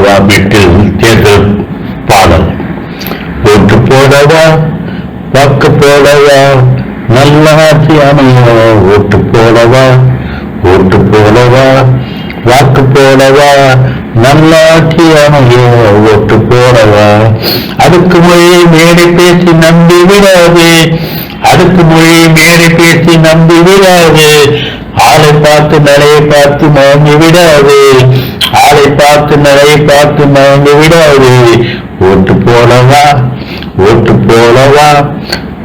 போடவா வீட்டில் தேர்தல் பாடல். ஓட்டு போடவா வாக்கு போடவா நல்ல ஆட்சி அமைய. ஓட்டு போடவா ஓட்டு போடவா வாக்கு போடவா நல்ல ஆட்சி அமைய. ஓட்டு போடவா. அடுக்கு மொழி மேடை பேசி நம்பி விடாது. அடுக்கு மொழி மேடை பேசி நம்பி விடாது. ஆளை பார்த்து நடையை பார்த்து மயங்கி விடாது. ஆளை பார்த்து நடையை பார்த்து மயங்கி விடாது. ஓட்டு போடவா ஓட்டு போடவா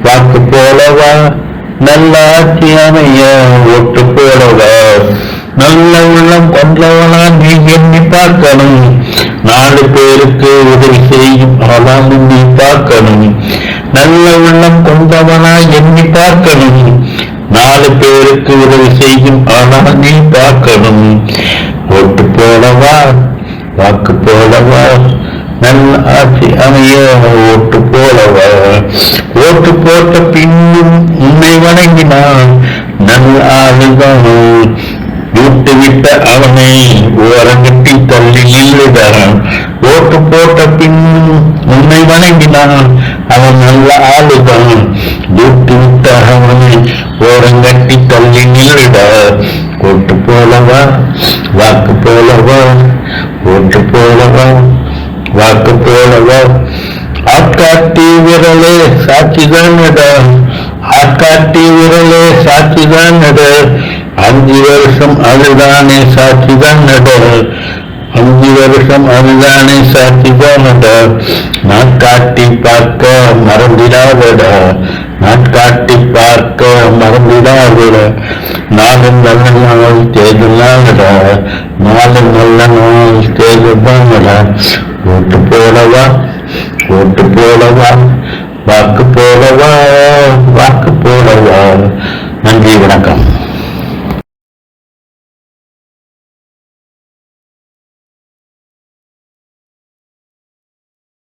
வாக்கு போடவா நல்ல ஆட்சி அமைய. ஓட்டு போடவா. நல்ல உள்ளம் கொண்டவனா நீ எண்ணி பார்க்கணும். 4 பேருக்கு உதவி செய்யும் அவனா நீ பார்க்கணும். நல்ல உள்ளம் கொண்டவனா எண்ணி பார்க்கணும். 4 பேருக்கு உதவி செய்யும் ஆனால் நீ பார்க்கணும். ஓட்டு போடவா வாக்கு போடவா நல்ல ஆட்சி அமைய. ஓட்டு போடவா. ஓட்டு போட்ட பின்னும் உன்னை வணங்கினான் நல்ல ஆளுதான். விட்டு விட்ட அவனை ஓரங்கட்டி தள்ளி இல்லைதான். ஓட்டு போட்ட பின்னும் உன்னை வணங்கினான் அவன் நல்ல ஆளுதான். விட்டு விட்ட அவனை ஓரங்கட்டி தள்ளி நில்லுடா. ஓட்டு போலவா வாக்கு போலவா. ஓட்டு போலவா வாக்கு போலவா. ஆட்காட்டி விரலே சாட்சிதானடா. ஆட்காட்டி விரலே சாட்சிதானடா. 5 வருஷம் அதுதானே சாட்சிதானடா. 5 வருஷம் அதுதானே சாட்சிதானடா. நாட்காட்டி பார்க்க மறந்திடாதடா. நாட்காட்டி பார்க்க மறந்திடாதடா. 4 நல்ல நாள் தேர்தலாகடா. 4 நல்ல நாள் தேர்தலாகடா. ஓட்டு போடவா ஓட்டு போடவா வாக்கு போடவா வாக்கு போடவா. நன்றி, வணக்கம்.